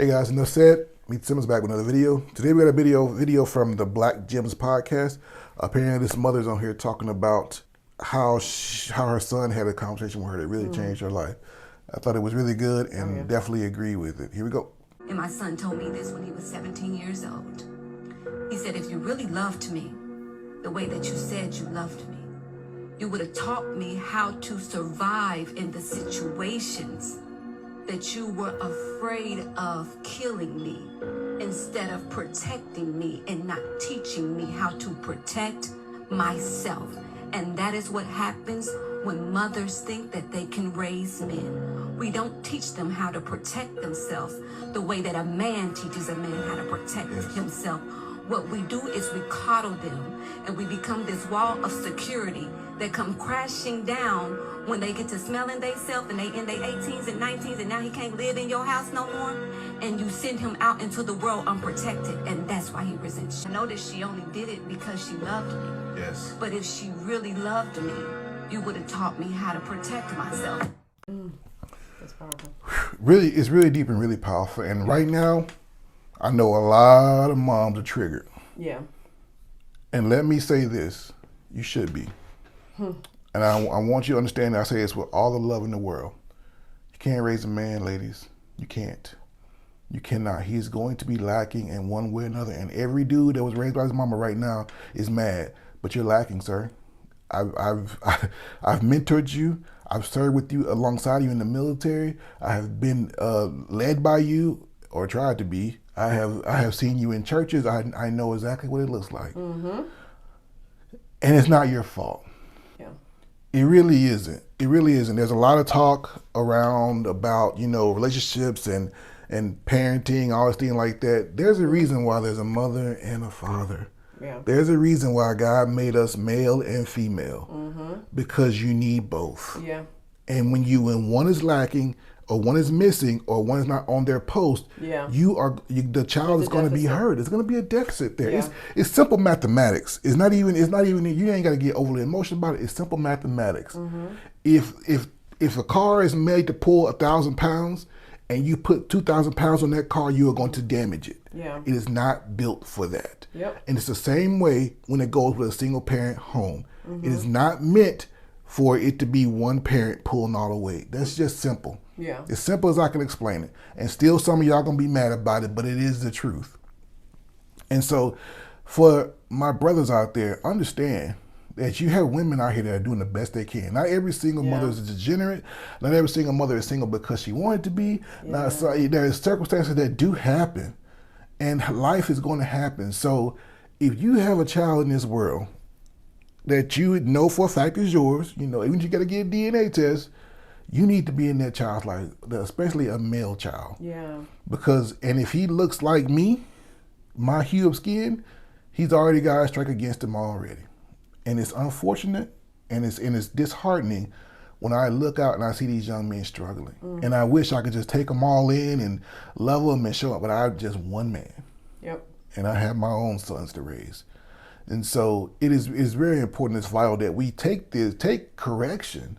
Hey guys, enough said. Meet Simmons back with another video. Today we got a video from the Black Gems podcast. Apparently this mother's on here talking about how her son had a conversation with her that really changed her life. I thought it was really good and definitely agree with it. Here we go. And my son told me this when he was 17 years old. He said, if you really loved me the way that you said you loved me, you would have taught me how to survive in the situations that you were afraid of killing me instead of protecting me and not teaching me how to protect myself. And that is what happens when mothers think that they can raise men. We don't teach them how to protect themselves the way that a man teaches a man how to protect himself. What we do is we coddle them and we become this wall of security that come crashing down when they get to smelling themselves and they in their 18s and 19s and now he can't live in your house no more, and you send him out into the world unprotected, and that's why he resents you. I know that she only did it because she loved me. Yes. But if she really loved me, you would have taught me how to protect myself. That's powerful. Really, it's really deep and really powerful. And right now, I know a lot of moms are triggered. Yeah. And let me say this, you should be. And I want you to understand that I say this with all the love in the world. You can't raise a man, ladies. You can't. You cannot. He's going to be lacking in one way or another. And every dude that was raised by his mama right now is mad. But you're lacking, sir. I've mentored you. I've served with you alongside you in the military. I have been led by you, or tried to be. I have seen you in churches. I know exactly what it looks like. And it's not your fault. Yeah. It really isn't. It really isn't. There's a lot of talk around about, relationships and parenting, all this thing like that. There's a reason why there's a mother and a father. Yeah. There's a reason why God made us male and female, because you need both. Yeah. And when one is lacking, or one is missing, or one is not on their post, the child is going to be hurt. There's going to be a deficit there. Yeah. It's simple mathematics. It's not even. You ain't got to get overly emotional about it. It's simple mathematics. If a car is made to pull 1,000 pounds, and you put 2,000 pounds on that car, you are going to damage it. Yeah. It is not built for that. Yep. And it's the same way when it goes with a single parent home. It is not meant for it to be one parent pulling all the weight. That's just simple. Yeah. As simple as I can explain it. And still some of y'all gonna be mad about it, but it is the truth. And so for my brothers out there, understand that you have women out here that are doing the best they can. Not every single mother is degenerate. Not every single mother is single because she wanted to be. There are circumstances that do happen, and life is going to happen. So if you have a child in this world that you know for a fact is yours, even if you got to get a DNA test, you need to be in that child's life, especially a male child. Yeah. And if he looks like me, my hue of skin, he's already got a strike against him already. And it's unfortunate and it's disheartening when I look out and I see these young men struggling. And I wish I could just take them all in and love them and show up, but I'm just one man. Yep. And I have my own sons to raise. And so it's very important, it's vital that we take correction.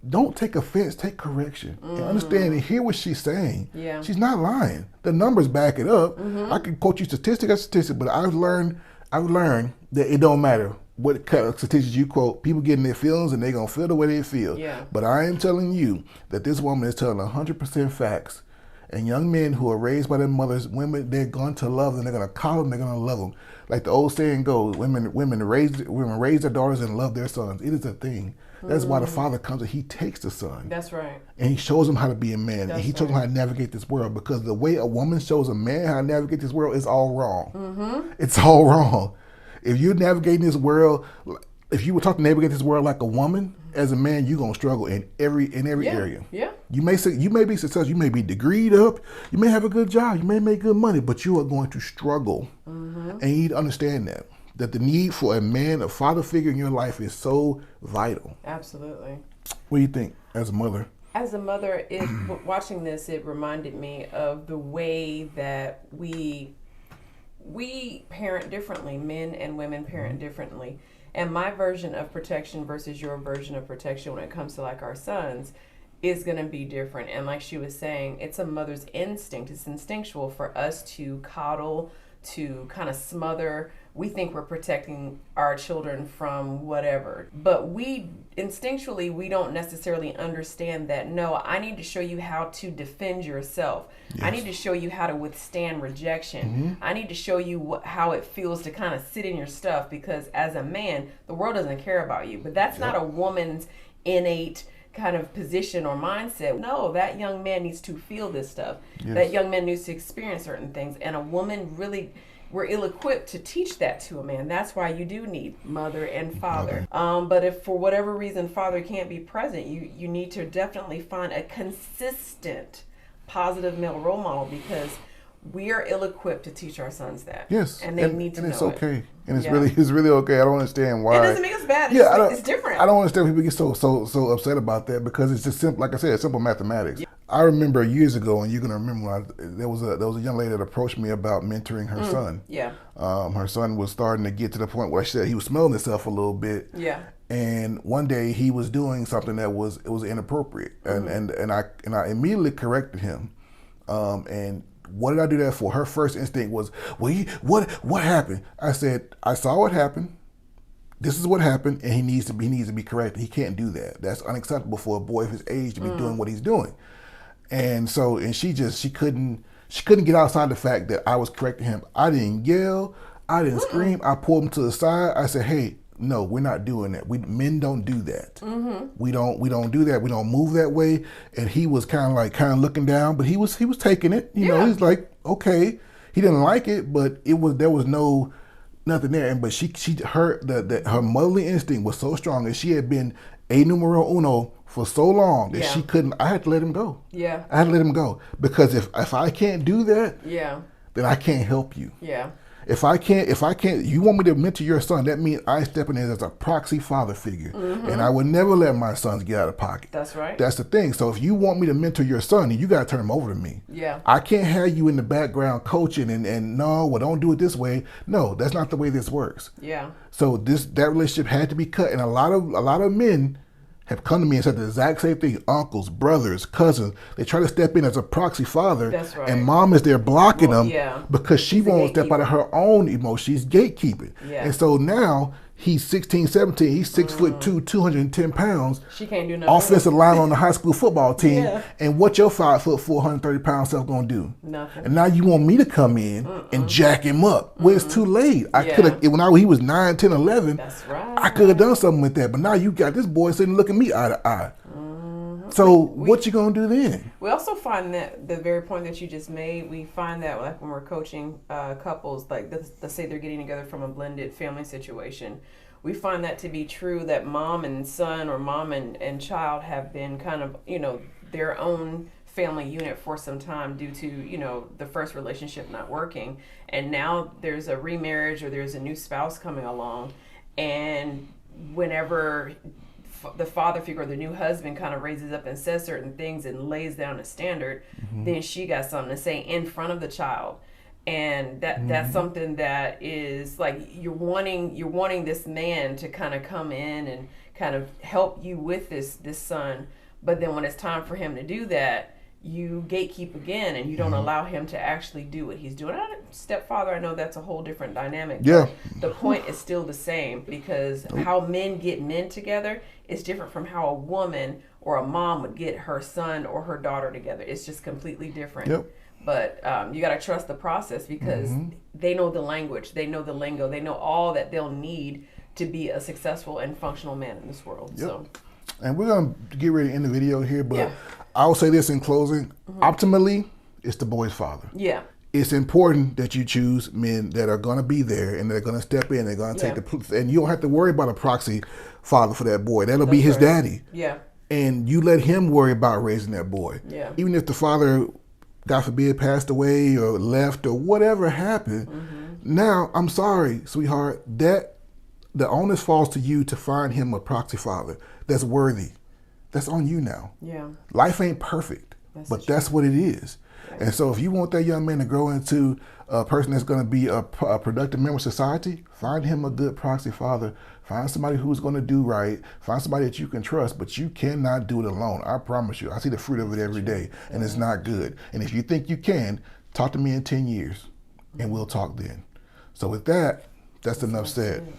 Don't take offense, take correction. And understand and hear what she's saying. Yeah. She's not lying. The numbers back it up. I can quote you statistic after statistic, but I've learned that it don't matter what kind of statistics you quote. People get in their feelings and they're gonna feel the way they feel. Yeah. But I am telling you that this woman is telling 100% facts. And young men who are raised by their mothers, women, they're going to love them. They're going to call them. They're going to love them. Like the old saying goes, women raise their daughters and love their sons. It is a thing. That's why the father comes and he takes the son. That's right. And he shows him how to be a man. And he shows him how to navigate this world. Because the way a woman shows a man how to navigate this world is all wrong. It's all wrong. If you're navigating this world, if you were taught to navigate this world like a woman, as a man, you're gonna struggle in every area. Yeah. You may be successful, you may be degreed up, you may have a good job, you may make good money, but you are going to struggle. And you need to understand that the need for a man, a father figure in your life is so vital. Absolutely. What do you think as a mother? As a mother, watching this, it reminded me of the way that we parent differently. Men and women parent differently. And my version of protection versus your version of protection when it comes to like our sons is going to be different. And like she was saying, it's a mother's instinct. It's instinctual for us to coddle, to kind of smother. We think we're protecting our children from whatever. But we instinctually, we don't necessarily understand that, no, I need to show you how to defend yourself. Yes. I need to show you how to withstand rejection. I need to show you how it feels to kind of sit in your stuff, because as a man, the world doesn't care about you. But that's not a woman's innate kind of position or mindset. No, that young man needs to feel this stuff. Yes. That young man needs to experience certain things. And a woman really, we're ill-equipped to teach that to a man. That's why you do need mother and father. But if for whatever reason father can't be present, you need to definitely find a consistent positive male role model, because we are ill-equipped to teach our sons that. Yes, and they need to know it. And it's okay. And it's really okay. I don't understand why. It doesn't make us bad. It's different. I don't understand people get so upset about that, because it's just simple. Like I said, it's simple mathematics. Yeah. I remember years ago, and you're gonna remember when there was a young lady that approached me about mentoring her son. Yeah. Her son was starting to get to the point where she said he was smelling himself a little bit. Yeah. And one day he was doing something that was inappropriate, and I immediately corrected him. And what did I do that for? Her first instinct was, well, what happened? I said, I saw what happened. This is what happened, and he needs to be corrected. He can't do that. That's unacceptable for a boy of his age to be doing what he's doing. And so, and she couldn't get outside the fact that I was correcting him. I didn't yell. I didn't scream. I pulled him to the side. I said, hey, no, we're not doing that. Men don't do that. We don't do that. We don't move that way. And he was kind of looking down, but he was taking it. You know, he's like, okay. He didn't like it, but there was nothing there. And but her motherly instinct was so strong, and she had been a numero uno for so long that she couldn't. I had to let him go. Yeah, I had to let him go, because if I can't do that, then I can't help you. Yeah. If I can't, you want me to mentor your son, that means I step in as a proxy father figure. And I would never let my sons get out of pocket. That's right. That's the thing. So if you want me to mentor your son, you got to turn him over to me. Yeah. I can't have you in the background coaching and no, well, don't do it this way. No, that's not the way this works. Yeah. So that relationship had to be cut. And a lot of men have come to me and said the exact same thing. Uncles, brothers, cousins, they try to step in as a proxy father. That's right. And mom is there blocking them because she won't step out of her own emotion. She's gatekeeping. Yeah. And so now he's 16, 17, he's 6'2", 210 pounds. She can't do nothing. Offensive line on the high school football team. Yeah. And what your 5'4", 130 pound self gonna do? Nothing. And now you want me to come in and jack him up. Well, it's too late. I could have, when he was 9, 10, 11, that's right. I could have done something with that. But now you got this boy sitting looking me eye to eye. So what you gonna do then? We also find that the very point that you just made, we find that like when we're coaching couples, like let's say they're getting together from a blended family situation, we find that to be true, that mom and son or mom and child have been kind of, their own family unit for some time due to, the first relationship not working. And now there's a remarriage or there's a new spouse coming along, and whenever the father figure or the new husband kind of raises up and says certain things and lays down a standard, then she got something to say in front of the child. And that's something that is like you're wanting this man to kind of come in and kind of help you with this son, but then when it's time for him to do that, you gatekeep again and you don't allow him to actually do what he's doing. Stepfather, I know that's a whole different dynamic. Yeah. The point is still the same, because how men get men together is different from how a woman or a mom would get her son or her daughter together. It's just completely different. Yep. But you got to trust the process, because they know the language, they know the lingo, they know all that they'll need to be a successful and functional man in this world. Yep. So. And we're going to get ready to end the video here, but I'll say this in closing. Optimally, it's the boy's father. Yeah. It's important that you choose men that are going to be there and they're going to step in. They're going to take and you don't have to worry about a proxy father for that boy. That'll be his daddy. Yeah. And you let him worry about raising that boy. Yeah. Even if the father, God forbid, passed away or left or whatever happened. Now, I'm sorry, sweetheart, that the onus falls to you to find him a proxy father that's worthy. That's on you now. Yeah. Life ain't perfect. But that's what it is. And so if you want that young man to grow into a person that's going to be a productive member of society, find him a good proxy father. Find somebody who's going to do right. Find somebody that you can trust, but you cannot do it alone. I promise you. I see the fruit of it every day, and it's not good. And if you think you can, talk to me in 10 years, and we'll talk then. So with that, that's enough said.